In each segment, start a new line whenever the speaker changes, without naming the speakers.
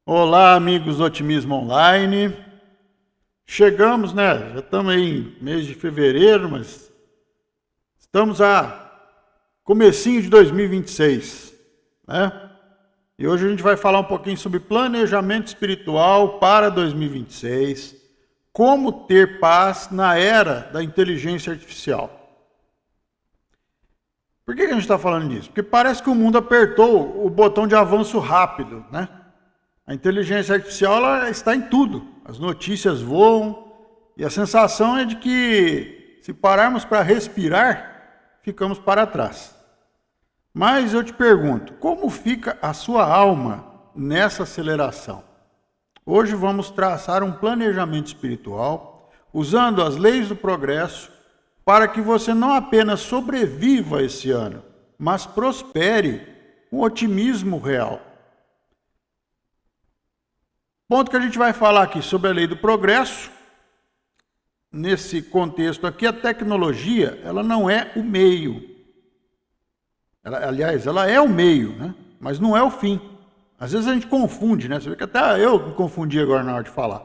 Olá, amigos do Otimismo Online. Chegamos, né? Já estamos aí em mês de fevereiro, mas estamos a comecinho de 2026, né? E hoje a gente vai falar um pouquinho sobre planejamento espiritual para 2026, como ter paz na era da inteligência artificial. Por que a gente está falando disso? Porque parece que o mundo apertou o botão de avanço rápido, né? A inteligência artificial ela está em tudo. As notícias voam e a sensação é de que se pararmos para respirar, ficamos para trás. Mas eu te pergunto, como fica a sua alma nessa aceleração? Hoje vamos traçar um planejamento espiritual usando as leis do progresso para que você não apenas sobreviva esse ano, mas prospere com otimismo real. Ponto que a gente vai falar aqui sobre a lei do progresso. Nesse contexto aqui, a tecnologia, ela não é o meio. Ela é o meio, né? Mas não é o fim. Às vezes a gente confunde, né? Você vê que até eu me confundi agora na hora de falar.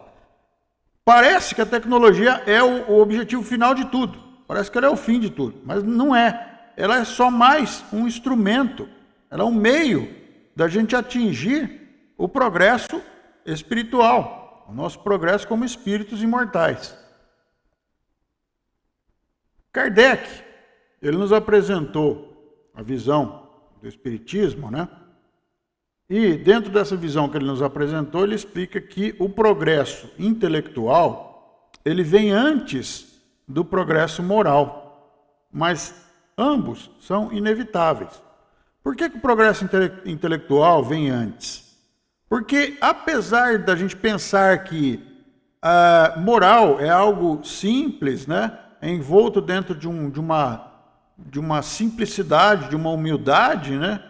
Parece que a tecnologia é o objetivo final de tudo. Parece que ela é o fim de tudo, mas não é. Ela é só mais um instrumento. Ela é um meio da gente atingir o progresso espiritual, o nosso progresso como espíritos imortais. Kardec, ele nos apresentou a visão do espiritismo, né? E dentro dessa visão que ele nos apresentou, ele explica que o progresso intelectual, ele vem antes do progresso moral, mas ambos são inevitáveis. Por que o progresso intelectual vem antes? Porque apesar da gente pensar que a moral é algo simples, né? É envolto dentro de uma simplicidade, de uma humildade, né?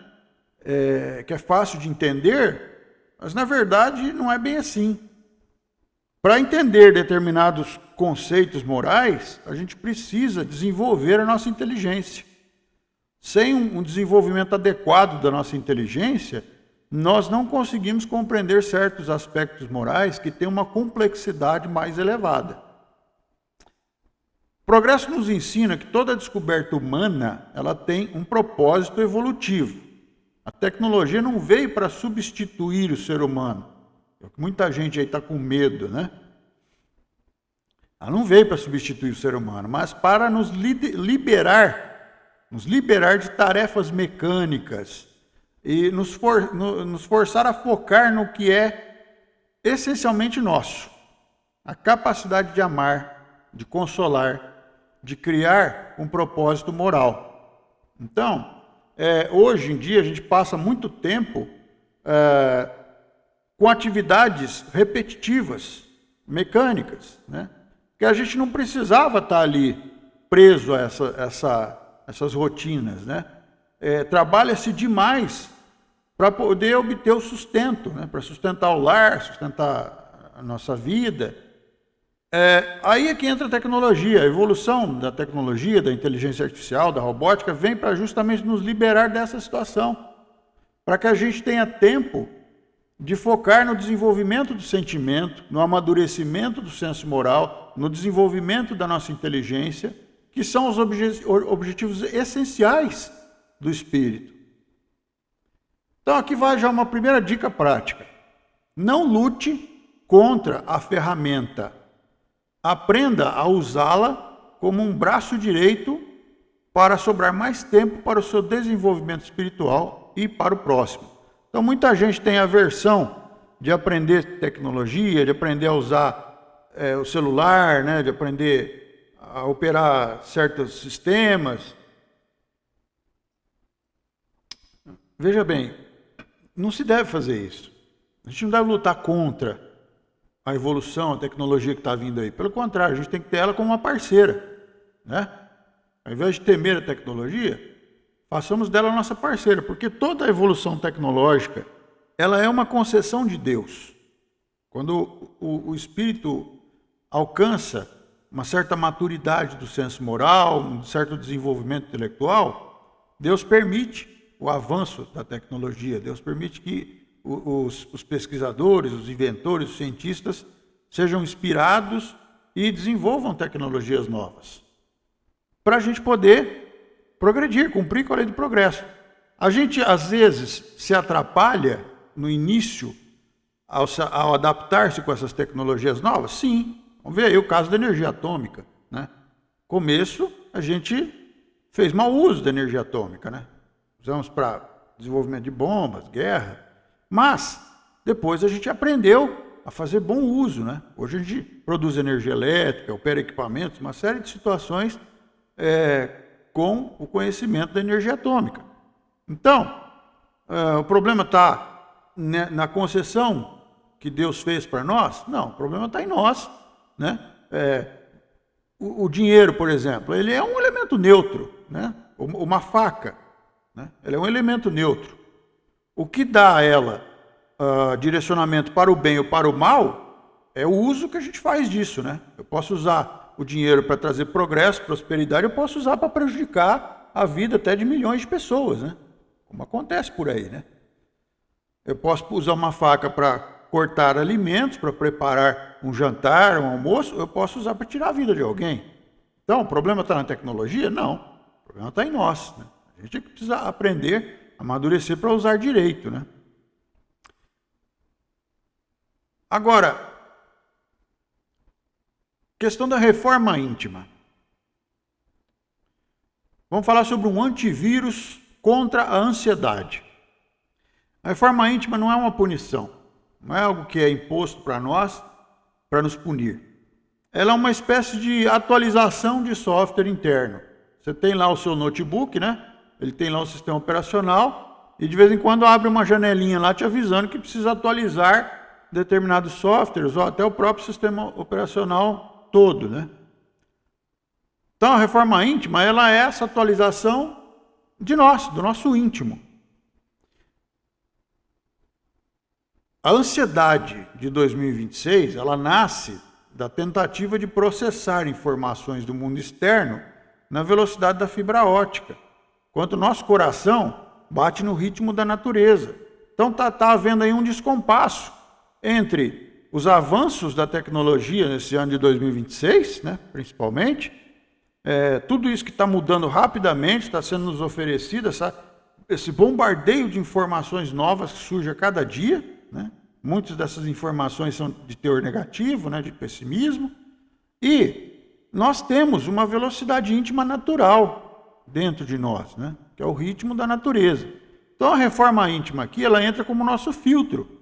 Que é fácil de entender, mas na verdade não é bem assim. Para entender determinados conceitos morais, a gente precisa desenvolver a nossa inteligência. Sem um desenvolvimento adequado da nossa inteligência, nós não conseguimos compreender certos aspectos morais que têm uma complexidade mais elevada. O progresso nos ensina que toda descoberta humana ela tem um propósito evolutivo. A tecnologia não veio para substituir o ser humano. Muita gente aí está com medo, né? Ela não veio para substituir o ser humano, mas para nos liberar de tarefas mecânicas, e nos forçar a focar no que é essencialmente nosso. A capacidade de amar, de consolar, de criar um propósito moral. Então, hoje em dia a gente passa muito tempo com atividades repetitivas, mecânicas, né? Que a gente não precisava estar ali preso a essas rotinas, né? Trabalha-se demais para poder obter o sustento, né? Para sustentar o lar, sustentar a nossa vida. Aí é que entra a tecnologia. A evolução da tecnologia, da inteligência artificial, da robótica, vem para justamente nos liberar dessa situação, para que a gente tenha tempo de focar no desenvolvimento do sentimento, no amadurecimento do senso moral, no desenvolvimento da nossa inteligência, que são os objetivos essenciais do espírito. Então aqui vai já uma primeira dica prática. Não lute contra a ferramenta. Aprenda a usá-la como um braço direito para sobrar mais tempo para o seu desenvolvimento espiritual e para o próximo. Então muita gente tem aversão de aprender tecnologia, de aprender a usar o celular, né, de aprender a operar certos sistemas. Veja bem, não se deve fazer isso. A gente não deve lutar contra a evolução, a tecnologia que está vindo aí. Pelo contrário, a gente tem que ter ela como uma parceira, né? Ao invés de temer a tecnologia, façamos dela a nossa parceira, porque toda a evolução tecnológica, ela é uma concessão de Deus. Quando o espírito alcança uma certa maturidade do senso moral, um certo desenvolvimento intelectual, Deus permite o avanço da tecnologia, Deus permite que os pesquisadores, os inventores, os cientistas sejam inspirados e desenvolvam tecnologias novas, para a gente poder progredir, cumprir com a lei do progresso. A gente, às vezes, se atrapalha no início ao adaptar-se com essas tecnologias novas? Sim. Vamos ver aí o caso da energia atômica, né? Começo, a gente fez mau uso da energia atômica, né? Usamos para desenvolvimento de bombas, guerra, mas depois a gente aprendeu a fazer bom uso, né? Hoje a gente produz energia elétrica, opera equipamentos, uma série de situações com o conhecimento da energia atômica. Então, o problema está na concessão que Deus fez para nós? Não, o problema está em nós, né? O dinheiro, por exemplo, ele é um elemento neutro, né? Uma faca, né? Ele é um elemento neutro. O que dá a ela direcionamento para o bem ou para o mal é o uso que a gente faz disso, né? Eu posso usar o dinheiro para trazer progresso, prosperidade, eu posso usar para prejudicar a vida até de milhões de pessoas, né? Como acontece por aí, né? Eu posso usar uma faca para cortar alimentos, para preparar um jantar, um almoço, eu posso usar para tirar a vida de alguém. Então, o problema está na tecnologia? Não. O problema está em nós, né? A gente precisa aprender, amadurecer para usar direito, né? Agora, questão da reforma íntima. Vamos falar sobre um antivírus contra a ansiedade. A reforma íntima não é uma punição, não é algo que é imposto para nós para nos punir. Ela é uma espécie de atualização de software interno. Você tem lá o seu notebook, né? Ele tem lá o sistema operacional e de vez em quando abre uma janelinha lá te avisando que precisa atualizar determinados softwares ou até o próprio sistema operacional todo, né? Então a reforma íntima, ela é essa atualização de nós, do nosso íntimo. A ansiedade de 2026, ela nasce da tentativa de processar informações do mundo externo na velocidade da fibra óptica, enquanto o nosso coração bate no ritmo da natureza. Então está havendo aí um descompasso entre os avanços da tecnologia nesse ano de 2026, né, principalmente, tudo isso que está mudando rapidamente, está sendo nos oferecido, esse bombardeio de informações novas que surge a cada dia, né? Muitas dessas informações são de teor negativo, né, de pessimismo, e nós temos uma velocidade íntima natural dentro de nós, né, que é o ritmo da natureza. Então a reforma íntima aqui, ela entra como nosso filtro.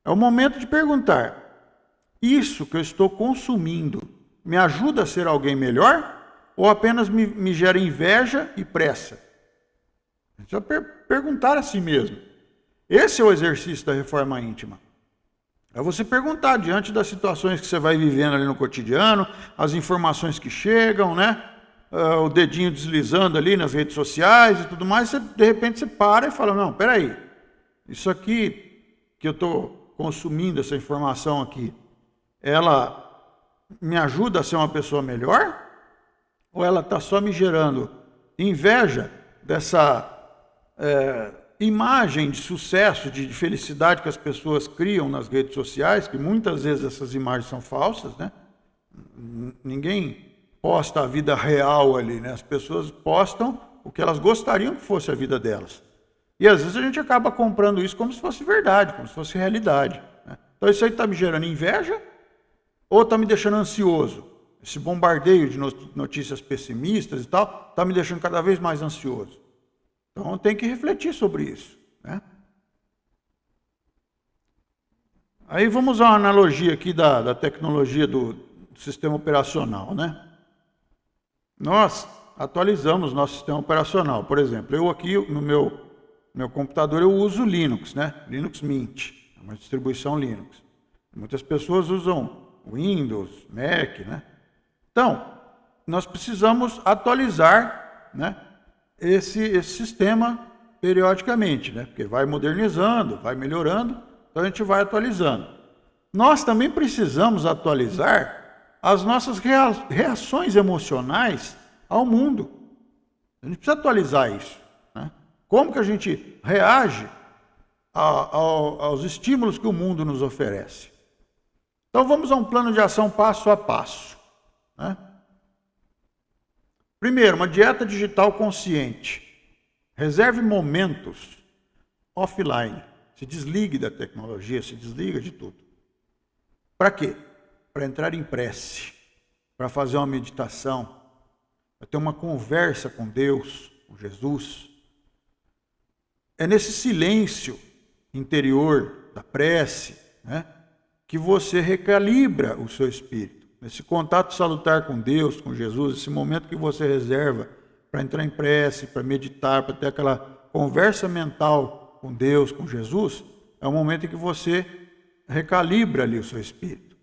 É o momento de perguntar: isso que eu estou consumindo me ajuda a ser alguém melhor ou apenas me gera inveja e pressa? A gente vai perguntar a si mesmo. Esse é o exercício da reforma íntima. É você perguntar diante das situações que você vai vivendo ali no cotidiano, as informações que chegam, né? O dedinho deslizando ali nas redes sociais e tudo mais, de repente você para e fala: não, peraí, isso aqui que eu estou consumindo, essa informação aqui, ela me ajuda a ser uma pessoa melhor? Ou ela está só me gerando inveja dessa imagem de sucesso, de felicidade que as pessoas criam nas redes sociais, que muitas vezes essas imagens são falsas, né? Ninguém posta a vida real ali, né? As pessoas postam o que elas gostariam que fosse a vida delas. E às vezes a gente acaba comprando isso como se fosse verdade, como se fosse realidade, né? Então isso aí está me gerando inveja ou está me deixando ansioso? Esse bombardeio de notícias pessimistas e tal está me deixando cada vez mais ansioso. Então tem que refletir sobre isso, né? Aí vamos a uma analogia aqui da tecnologia do sistema operacional, né? Nós atualizamos nosso sistema operacional. Por exemplo, eu aqui no meu computador eu uso Linux, né? Linux Mint, é uma distribuição Linux. Muitas pessoas usam Windows, Mac, né? Então, nós precisamos atualizar, né, esse sistema periodicamente, né? Porque vai modernizando, vai melhorando, então a gente vai atualizando. Nós também precisamos atualizar as nossas reações emocionais ao mundo. A gente precisa atualizar isso, né? Como que a gente reage aos estímulos que o mundo nos oferece. Então vamos a um plano de ação passo a passo, né? Primeiro, uma dieta digital consciente. Reserve momentos offline. Se desligue da tecnologia, se desliga de tudo. Para quê? Para entrar em prece, para fazer uma meditação, para ter uma conversa com Deus, com Jesus. É nesse silêncio interior da prece, né, que você recalibra o seu espírito. Nesse contato salutar com Deus, com Jesus, esse momento que você reserva para entrar em prece, para meditar, para ter aquela conversa mental com Deus, com Jesus, é um momento em que você recalibra ali o seu espírito.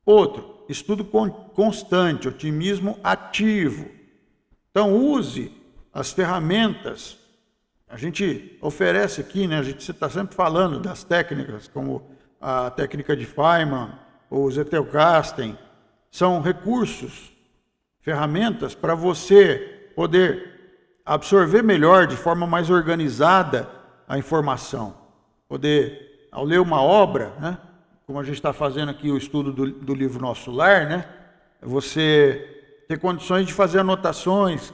Outro, estudo constante, otimismo ativo. Então use as ferramentas. A gente oferece aqui, né? A gente está sempre falando das técnicas, como a técnica de Feynman, ou Zettelkasten. São recursos, ferramentas para você poder absorver melhor, de forma mais organizada, a informação. Poder, ao ler uma obra, né? Como a gente está fazendo aqui o estudo do livro Nosso Lar, né? Você ter condições de fazer anotações,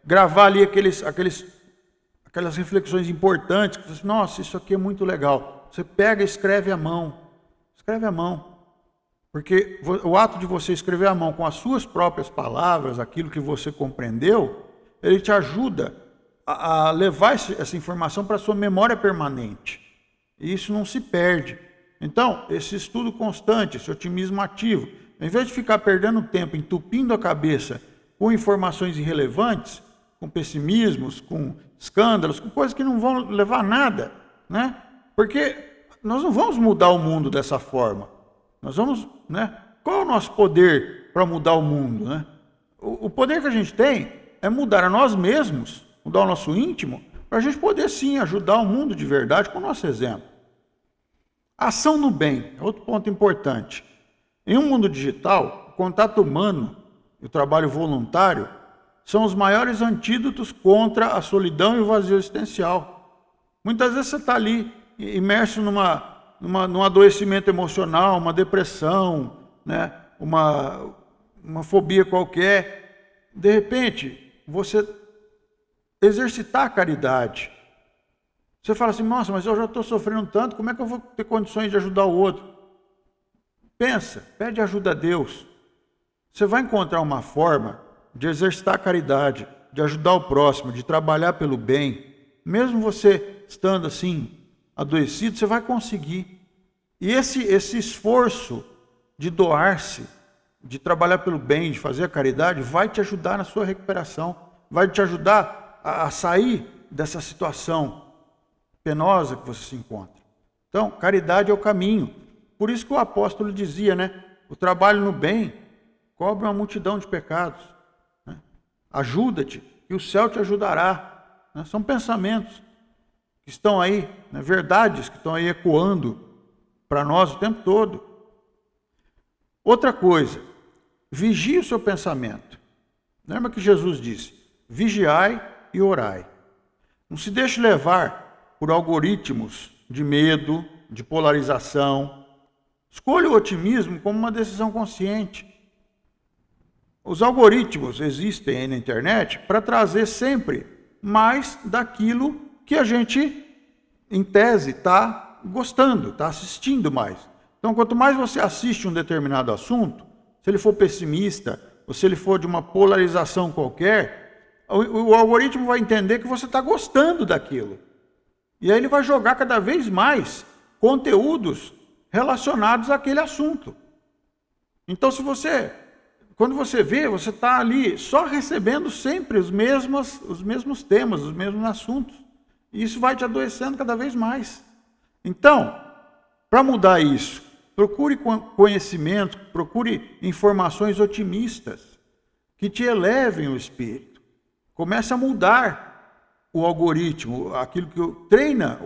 gravar ali aquelas reflexões importantes, que você diz, nossa, isso aqui é muito legal. Você pega e escreve à mão. Escreve à mão. Porque o ato de você escrever à mão com as suas próprias palavras, aquilo que você compreendeu, ele te ajuda a levar essa informação para a sua memória permanente. E isso não se perde. Então, esse estudo constante, esse otimismo ativo, em vez de ficar perdendo tempo, entupindo a cabeça com informações irrelevantes, com pessimismos, com escândalos, com coisas que não vão levar a nada, né? Porque nós não vamos mudar o mundo dessa forma. Nós vamos, né? Qual é o nosso poder para mudar o mundo, né? O poder que a gente tem é mudar a nós mesmos, mudar o nosso íntimo, para a gente poder sim ajudar o mundo de verdade com o nosso exemplo. Ação no bem, é outro ponto importante. Em um mundo digital, o contato humano e o trabalho voluntário são os maiores antídotos contra a solidão e o vazio existencial. Muitas vezes você está ali imerso num adoecimento emocional, uma depressão, né? uma fobia qualquer. De repente, você exercitar a caridade. Você fala assim, nossa, mas eu já estou sofrendo tanto, como é que eu vou ter condições de ajudar o outro? Pensa, pede ajuda a Deus. Você vai encontrar uma forma de exercitar a caridade, de ajudar o próximo, de trabalhar pelo bem. Mesmo você estando assim, adoecido, você vai conseguir. E esse esforço de doar-se, de trabalhar pelo bem, de fazer a caridade, vai te ajudar na sua recuperação, vai te ajudar a sair dessa situação penosa que você se encontra. Então, caridade é o caminho. Por isso que o apóstolo dizia, né? O trabalho no bem cobre uma multidão de pecados. Né? Ajuda-te, e o céu te ajudará. Né? São pensamentos que estão aí, né? Verdades que estão aí ecoando para nós o tempo todo. Outra coisa, vigie o seu pensamento. Lembra que Jesus disse, vigiai e orai. Não se deixe levar por algoritmos de medo, de polarização. Escolha o otimismo como uma decisão consciente. Os algoritmos existem aí na internet para trazer sempre mais daquilo que a gente, em tese, está gostando, está assistindo mais. Então, quanto mais você assiste um determinado assunto, se ele for pessimista, ou se ele for de uma polarização qualquer, o algoritmo vai entender que você está gostando daquilo. E aí ele vai jogar cada vez mais conteúdos relacionados àquele assunto. Então, quando você vê, você está ali só recebendo sempre os mesmos temas, os mesmos assuntos. E isso vai te adoecendo cada vez mais. Então, para mudar isso, procure conhecimento, procure informações otimistas que te elevem o espírito. Comece a mudar o algoritmo, aquilo que treina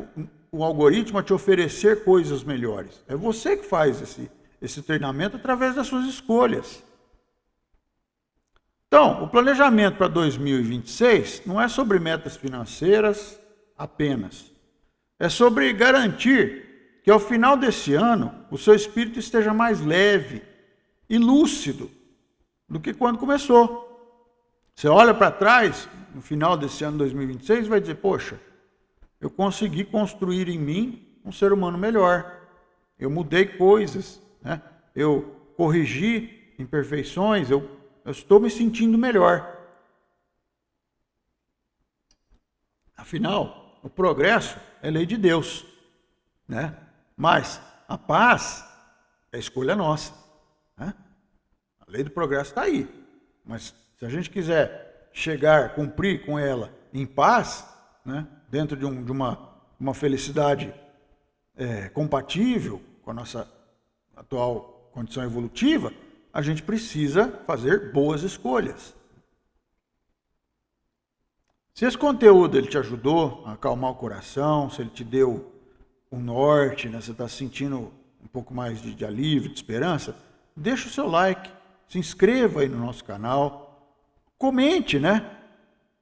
o algoritmo a te oferecer coisas melhores. É você que faz esse treinamento através das suas escolhas. Então, o planejamento para 2026 não é sobre metas financeiras apenas. É sobre garantir que ao final desse ano o seu espírito esteja mais leve e lúcido do que quando começou. Você olha para trás, no final desse ano 2026, e vai dizer, poxa, eu consegui construir em mim um ser humano melhor. Eu mudei coisas, né? Eu corrigi imperfeições, eu estou me sentindo melhor. Afinal, o progresso é lei de Deus, né? Mas a paz é escolha nossa, né? A lei do progresso está aí, mas se a gente quiser chegar, cumprir com ela em paz, né? Dentro de uma felicidade compatível com a nossa atual condição evolutiva, a gente precisa fazer boas escolhas. Se esse conteúdo ele te ajudou a acalmar o coração, se ele te deu um norte, né, você está sentindo um pouco mais de alívio, de esperança, deixa o seu like, se inscreva aí no nosso canal, comente, né?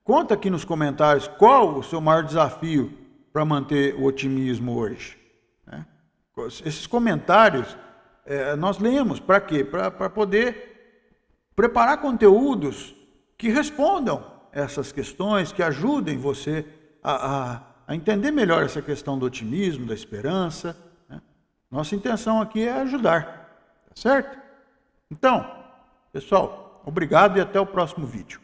Conta aqui nos comentários qual o seu maior desafio para manter o otimismo hoje. Né? Esses comentários nós lemos para quê? Para poder preparar conteúdos que respondam essas questões, que ajudem você a entender melhor essa questão do otimismo, da esperança. Né? Nossa intenção aqui é ajudar, tá certo? Então, pessoal, obrigado e até o próximo vídeo.